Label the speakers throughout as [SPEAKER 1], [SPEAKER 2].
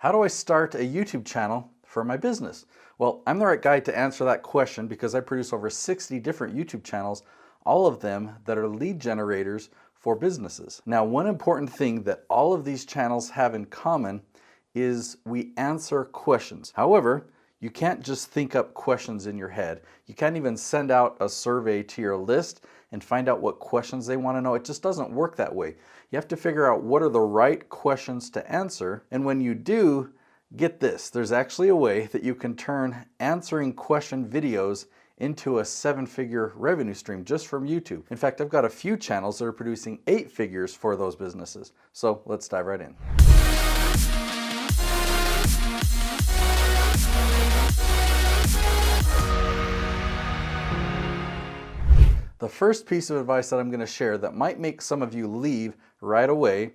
[SPEAKER 1] How do I start a YouTube channel for my business? Well, I'm the right guy to answer that question because I produce over 60 different YouTube channels, all of them that are lead generators for businesses. Now, one important thing that all of these channels have in common is we answer questions. However, you can't just think up questions in your head. You can't even send out a survey to your list and find out what questions they want to know. It just doesn't work that way. You have to figure out what are the right questions to answer. And when you do, get this, there's actually a way that you can turn answering question videos into a 7-figure revenue stream just from YouTube. In fact, I've got a few channels that are producing 8 figures for those businesses. So let's dive right in. The first piece of advice that I'm going to share that might make some of you leave right away,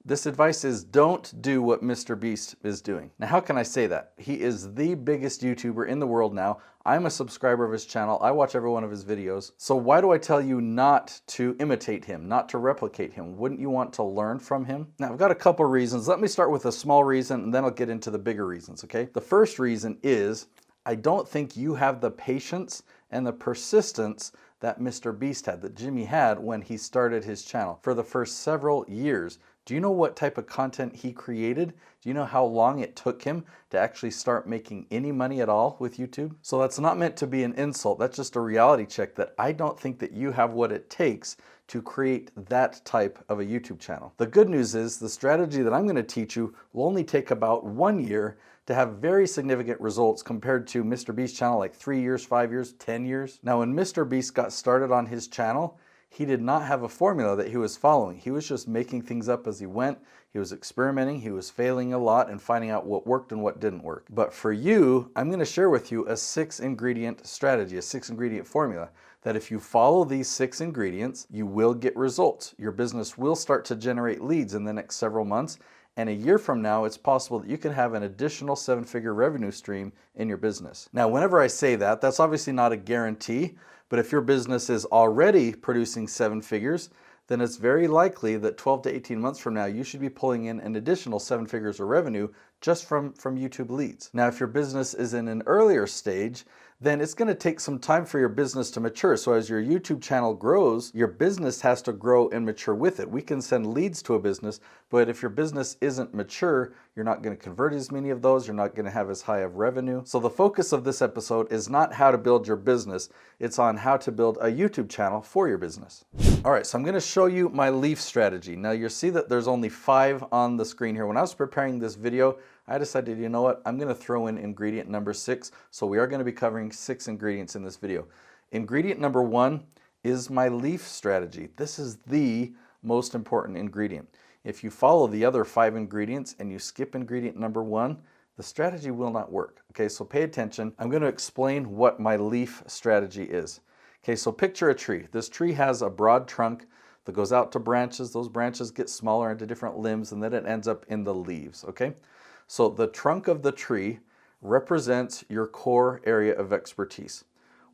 [SPEAKER 1] this advice is don't do what MrBeast is doing. Now, how can I say that? He is the biggest YouTuber in the world now. I'm a subscriber of his channel. I watch every one of his videos. So why do I tell you not to imitate him, not to replicate him? Wouldn't you want to learn from him? Now, I've got a couple reasons. Let me start with a small reason, and then I'll get into the bigger reasons, okay? The first reason is I don't think you have the patience and the persistence that MrBeast had, that Jimmy had when he started his channel for the first several years. Do you know what type of content he created? Do you know how long it took him to actually start making any money at all with YouTube? So that's not meant to be an insult. That's just a reality check that I don't think that you have what it takes to create that type of a YouTube channel. The good news is the strategy that I'm going to teach you will only take about 1 year to have very significant results compared to MrBeast's channel like 3 years, 5 years, 10 years. Now, when MrBeast got started on his channel, he did not have a formula that he was following. He was just making things up as he went. He was experimenting, he was failing a lot and finding out what worked and what didn't work. But for you, I'm going to share with you a 6-ingredient strategy, a 6-ingredient formula that if you follow these 6 ingredients, you will get results. Your business will start to generate leads in the next several months. And a year from now, it's possible that you can have an additional 7-figure revenue stream in your business. Now, whenever I say that, that's obviously not a guarantee, but if your business is already producing 7 figures, then it's very likely that 12 to 18 months from now, you should be pulling in an additional 7 figures of revenue just from YouTube leads. Now, if your business is in an earlier stage, then it's going to take some time for your business to mature. So as your YouTube channel grows, your business has to grow and mature with it. We can send leads to a business, but if your business isn't mature, you're not going to convert as many of those. You're not going to have as high of revenue. So the focus of this episode is not how to build your business. It's on how to build a YouTube channel for your business. All right, so I'm going to show you my leaf strategy. Now you'll see that there's only 5 on the screen here. When I was preparing this video, I decided, you know what, I'm going to throw in ingredient number 6. So we are going to be covering 6 ingredients in this video. Ingredient number 1 is my leaf strategy. This is the most important ingredient. If you follow the other 5 ingredients and you skip ingredient number 1, the strategy will not work. Okay, so pay attention. I'm going to explain what my leaf strategy is. Okay, so picture a tree. This tree has a broad trunk that goes out to branches. Those branches get smaller into different limbs, and then it ends up in the leaves, okay? So the trunk of the tree represents your core area of expertise.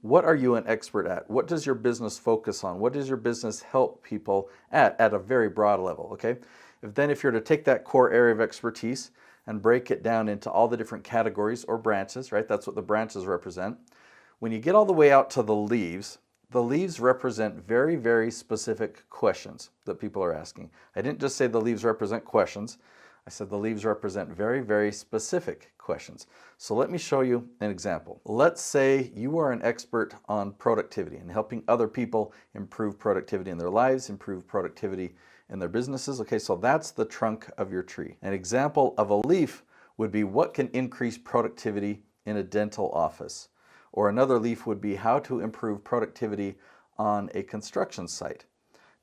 [SPEAKER 1] What are you an expert at? What does your business focus on? What does your business help people at a very broad level, okay? If you're to take that core area of expertise and break it down into all the different categories or branches, right? That's what the branches represent. When you get all the way out to the leaves represent very, very specific questions that people are asking. I didn't just say the leaves represent questions. I said the leaves represent very, very specific questions. So let me show you an example. Let's say you are an expert on productivity and helping other people improve productivity in their lives, improve productivity in their businesses. Okay, so that's the trunk of your tree. An example of a leaf would be what can increase productivity in a dental office. Or another leaf would be how to improve productivity on a construction site.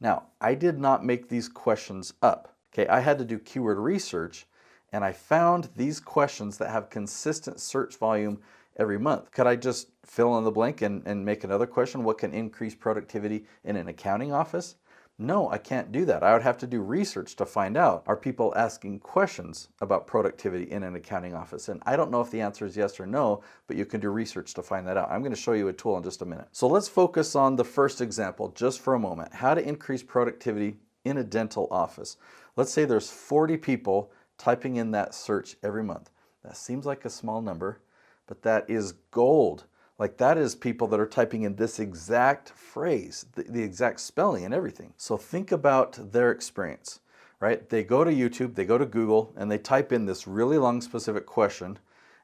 [SPEAKER 1] Now, I did not make these questions up. Okay, I had to do keyword research, and I found these questions that have consistent search volume every month. Could I just fill in the blank and make another question? What can increase productivity in an accounting office? No, I can't do that. I would have to do research to find out, are people asking questions about productivity in an accounting office? And I don't know if the answer is yes or no, but you can do research to find that out. I'm going to show you a tool in just a minute. So let's focus on the first example just for a moment. How to increase productivity in a dental office. Let's say there's 40 people typing in that search every month. That seems like a small number, but that is gold. Like that is people that are typing in this exact phrase, the exact spelling and everything. So think about their experience, right? They go to YouTube, they go to Google, and they type in this really long specific question,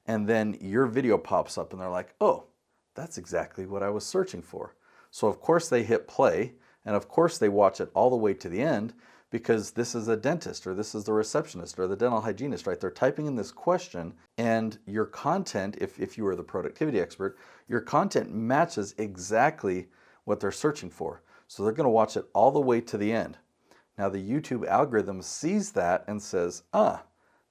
[SPEAKER 1] and then your video pops up and they're like, oh, that's exactly what I was searching for. So of course they hit play, and of course they watch it all the way to the end, because this is a dentist, or this is the receptionist, or the dental hygienist, right? They're typing in this question, and your content, if you are the productivity expert, your content matches exactly what they're searching for. So they're going to watch it all the way to the end. Now the YouTube algorithm sees that and says,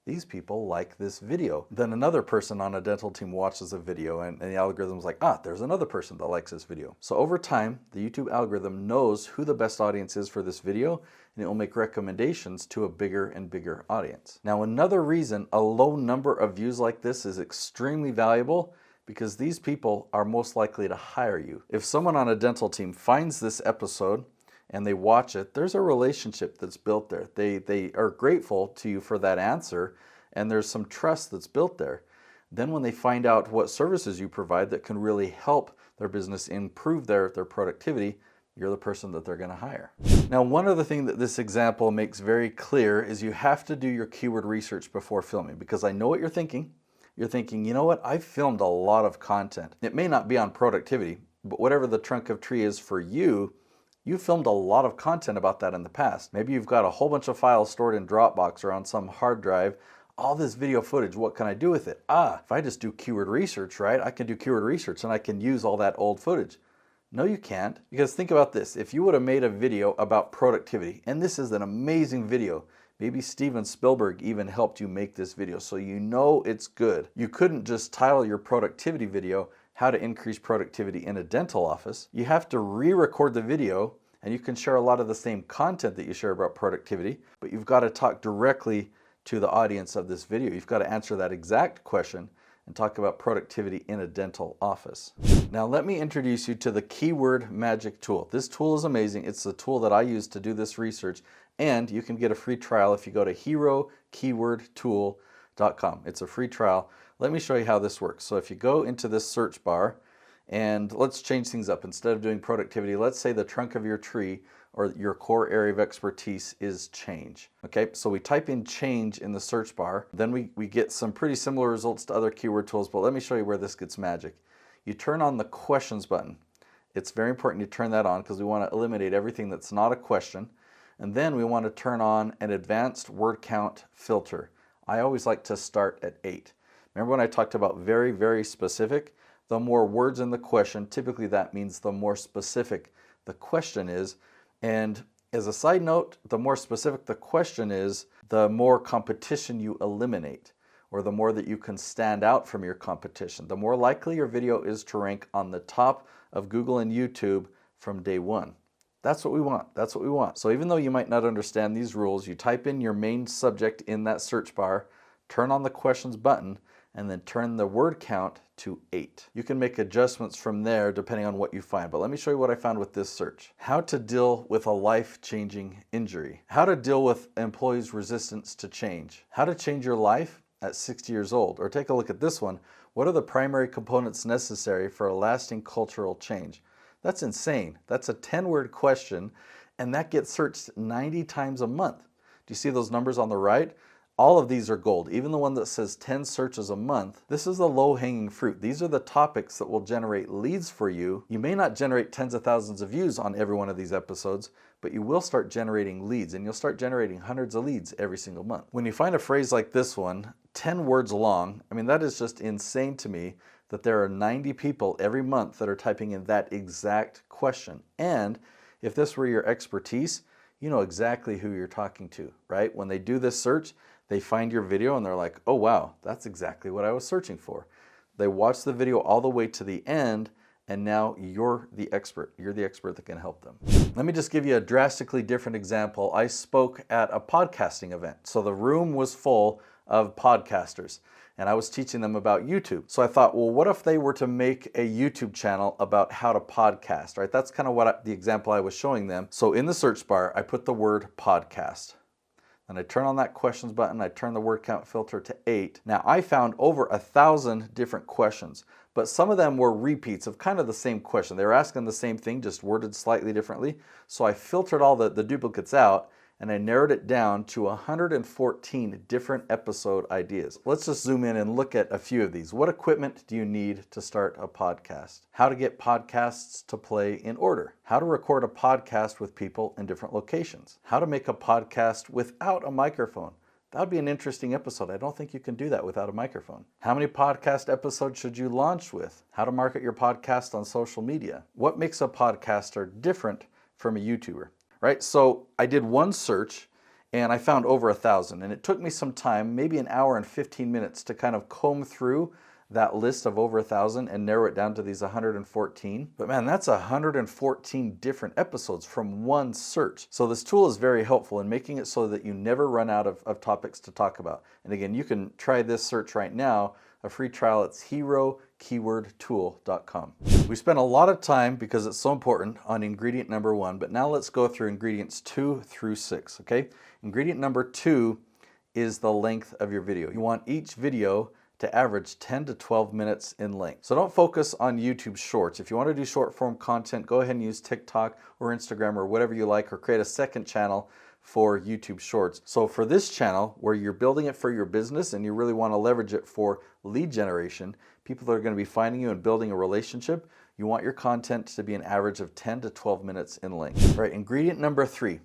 [SPEAKER 1] these people like this video. Then another person on a dental team watches a video, and the algorithm's like, there's another person that likes this video. So over time, the YouTube algorithm knows who the best audience is for this video, and it will make recommendations to a bigger and bigger audience. Now, another reason a low number of views like this is extremely valuable, because these people are most likely to hire you. If someone on a dental team finds this episode and they watch it, there's a relationship that's built there. They are grateful to you for that answer, and there's some trust that's built there. Then when they find out what services you provide that can really help their business improve their productivity, you're the person that they're going to hire. Now, one other thing that this example makes very clear is you have to do your keyword research before filming, because I know what you're thinking. You're thinking, you know what? I've filmed a lot of content. It may not be on productivity, but whatever the trunk of tree is for you, you filmed a lot of content about that in the past. Maybe you've got a whole bunch of files stored in Dropbox or on some hard drive. All this video footage, what can I do with it? If I just do keyword research, right? I can do keyword research and I can use all that old footage. No, you can't. Because think about this. If you would have made a video about productivity, and this is an amazing video, maybe Steven Spielberg even helped you make this video, so you know it's good. You couldn't just title your productivity video, How to Increase Productivity in a Dental Office. You have to re-record the video, and you can share a lot of the same content that you share about productivity, but you've got to talk directly to the audience of this video. You've got to answer that exact question and talk about productivity in a dental office. Now let me introduce you to the Keyword Magic tool. This tool is amazing. It's the tool that I use to do this research, and you can get a free trial if you go to herokeywordtool.com. It's a free trial. Let me show you how this works. So if you go into this search bar, and let's change things up. Instead of doing productivity, let's say the trunk of your tree or your core area of expertise is change. Okay, so we type in change in the search bar, then we get some pretty similar results to other keyword tools, but let me show you where this gets magic. You turn on the questions button. It's very important you turn that on because we want to eliminate everything that's not a question. And then we want to turn on an advanced word count filter. I always like to start at 8. Remember when I talked about very, very specific? The more words in the question, typically that means the more specific the question is. And as a side note, the more specific the question is, the more competition you eliminate, or the more that you can stand out from your competition. The more likely your video is to rank on the top of Google and YouTube from day one. That's what we want. That's what we want. So even though you might not understand these rules, you type in your main subject in that search bar, turn on the questions button, and then turn the word count to 8. You can make adjustments from there depending on what you find, but let me show you what I found with this search. How to deal with a life-changing injury. How to deal with employees' resistance to change. How to change your life at 60 years old. Or take a look at this one. What are the primary components necessary for a lasting cultural change? That's insane. That's a 10-word question, and that gets searched 90 times a month. Do you see those numbers on the right? All of these are gold. Even the one that says 10 searches a month, this is the low-hanging fruit. These are the topics that will generate leads for you. You may not generate tens of thousands of views on every one of these episodes, but you will start generating leads, and you'll start generating hundreds of leads every single month. When you find a phrase like this one, 10 words long, I mean, that is just insane to me that there are 90 people every month that are typing in that exact question. And if this were your expertise, you know exactly who you're talking to, right? When they do this search, they find your video and they're like, oh wow, that's exactly what I was searching for. They watch the video all the way to the end, and now you're the expert. You're the expert that can help them. Let me just give you a drastically different example. I spoke at a podcasting event. So the room was full of podcasters, and I was teaching them about YouTube. So I thought, well, what if they were to make a YouTube channel about how to podcast, right? That's kind of the example I was showing them. So in the search bar, I put the word podcast. and I turn on that questions button, I turn the word count filter to 8. Now I found over 1,000 different questions, but some of them were repeats of kind of the same question. They were asking the same thing, just worded slightly differently. So I filtered all the duplicates out, and I narrowed it down to 114 different episode ideas. Let's just zoom in and look at a few of these. What equipment do you need to start a podcast? How to get podcasts to play in order? How to record a podcast with people in different locations? How to make a podcast without a microphone? That would be an interesting episode. I don't think you can do that without a microphone. How many podcast episodes should you launch with? How to market your podcast on social media? What makes a podcaster different from a YouTuber? Right? So I did one search and I found over 1,000, and it took me some time, maybe an hour and 15 minutes, to kind of comb through that list of over 1,000 and narrow it down to these 114. But man, that's 114 different episodes from one search. So this tool is very helpful in making it so that you never run out of topics to talk about. And again, you can try this search right now, a free trial. It's herokeywordtool.com. We spent a lot of time, because it's so important, on ingredient number 1, but now let's go through ingredients 2 through 6, okay? Ingredient number 2 is the length of your video. You want each video to average 10 to 12 minutes in length. So don't focus on YouTube Shorts. If you want to do short form content, go ahead and use TikTok or Instagram or whatever you like, or create a second channel for YouTube Shorts. So for this channel, where you're building it for your business and you really want to leverage it for lead generation, people that are going to be finding you and building a relationship, you want your content to be an average of 10 to 12 minutes in length. All right, ingredient number 3.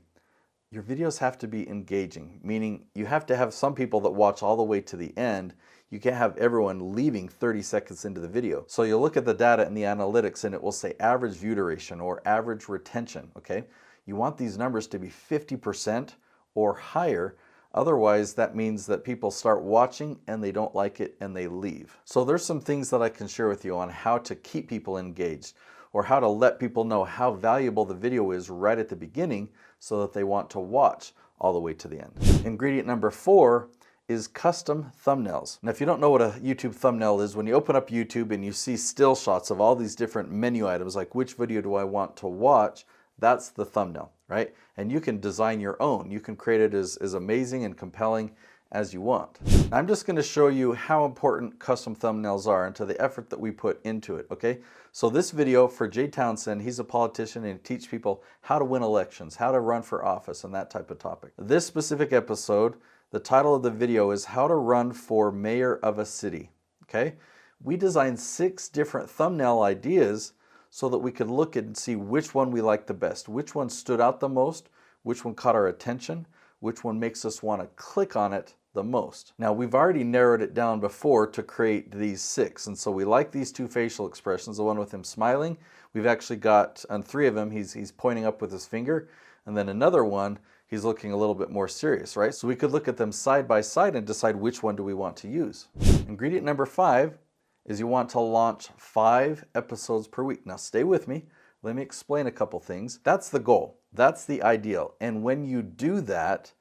[SPEAKER 1] Your videos have to be engaging, meaning you have to have some people that watch all the way to the end. You can't have everyone leaving 30 seconds into the video. So you'll look at the data and the analytics, and it will say average view duration or average retention, okay? You want these numbers to be 50% or higher. Otherwise, that means that people start watching and they don't like it and they leave. So there's some things that I can share with you on how to keep people engaged, or how to let people know how valuable the video is right at the beginning so that they want to watch all the way to the end. Ingredient number 4 is custom thumbnails. Now, if you don't know what a YouTube thumbnail is, when you open up YouTube and you see still shots of all these different menu items, like which video do I want to watch, that's the thumbnail, right? And you can design your own. You can create it as amazing and compelling as you want. I'm just going to show you how important custom thumbnails are and to the effort that we put into it, okay? So this video for Jay Townsend, he's a politician and he teaches people how to win elections, how to run for office, and that type of topic. This specific episode, the title of the video is How to Run for Mayor of a City, okay? We designed 6 different thumbnail ideas so that we could look and see which one we liked the best, which one stood out the most, which one caught our attention, which one makes us want to click on it the most. Now, we've already narrowed it down before to create these 6, and so we like these 2 facial expressions, the one with him smiling. We've actually got, on 3 of them, he's pointing up with his finger, and then another one, he's looking a little bit more serious, right? So we could look at them side by side and decide which one do we want to use. Ingredient number 5 is you want to launch 5 episodes per week. Now stay with me. Let me explain a couple things. That's the goal. That's the ideal. And when you do that,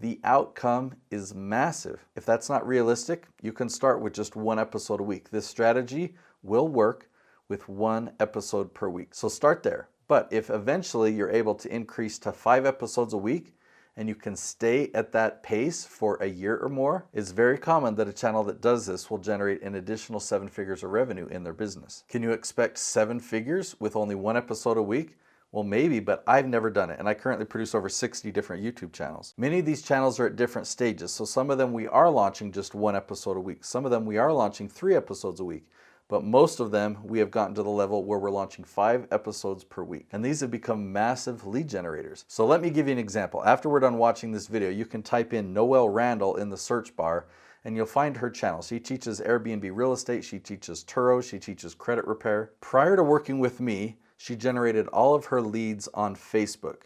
[SPEAKER 1] the outcome is massive. If that's not realistic, you can start with just 1 episode a week. This strategy will work with 1 episode per week. So start there. But if eventually you're able to increase to 5 episodes a week, and you can stay at that pace for a year or more, it's very common that a channel that does this will generate an additional 7 figures of revenue in their business. Can you expect 7 figures with only 1 episode a week? Well, maybe, but I've never done it, and I currently produce over 60 different YouTube channels. Many of these channels are at different stages, so some of them we are launching just 1 episode a week. Some of them we are launching 3 episodes a week. But most of them, we have gotten to the level where we're launching 5 episodes per week. And these have become massive lead generators. So let me give you an example. After we're done watching this video, you can type in Noelle Randall in the search bar, and you'll find her channel. She teaches Airbnb real estate, she teaches Turo, she teaches credit repair. Prior to working with me, she generated all of her leads on Facebook.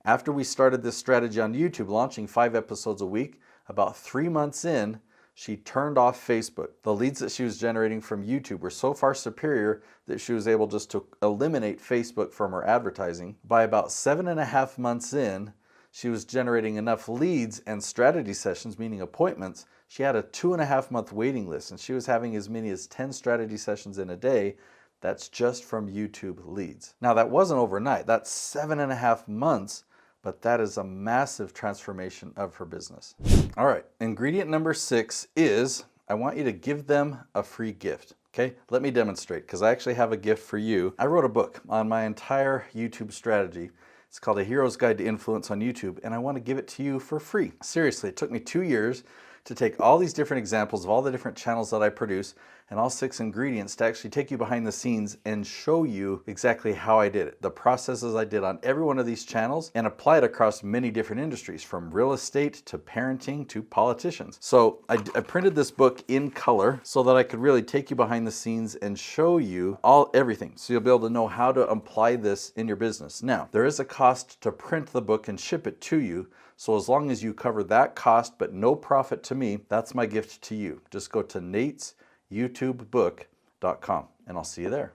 [SPEAKER 1] After we started this strategy on YouTube, launching 5 episodes a week, about 3 months in, she turned off Facebook. The leads that she was generating from YouTube were so far superior that she was able just to eliminate Facebook from her advertising. By about 7.5 months in, she was generating enough leads and strategy sessions, meaning appointments. She had a 2.5-month waiting list, and she was having as many as 10 strategy sessions in a day. That's just from YouTube leads. Now, that wasn't overnight. That's 7.5 months, but that is a massive transformation of her business. All right, ingredient number 6 is I want you to give them a free gift. Okay, let me demonstrate because I actually have a gift for you. I wrote a book on my entire YouTube strategy. It's called A Hero's Guide to Influence on YouTube, and I want to give it to you for free. Seriously, it took me 2 years to take all these different examples of all the different channels that I produce and all 6 ingredients to actually take you behind the scenes and show you exactly how I did it, the processes I did on every one of these channels, and apply it across many different industries, from real estate to parenting to politicians. So I printed this book in color so that I could really take you behind the scenes and show you everything. So you'll be able to know how to apply this in your business. Now, there is a cost to print the book and ship it to you. So as long as you cover that cost, but no profit to me, that's my gift to you. Just go to natesyoutubebook.com and I'll see you there.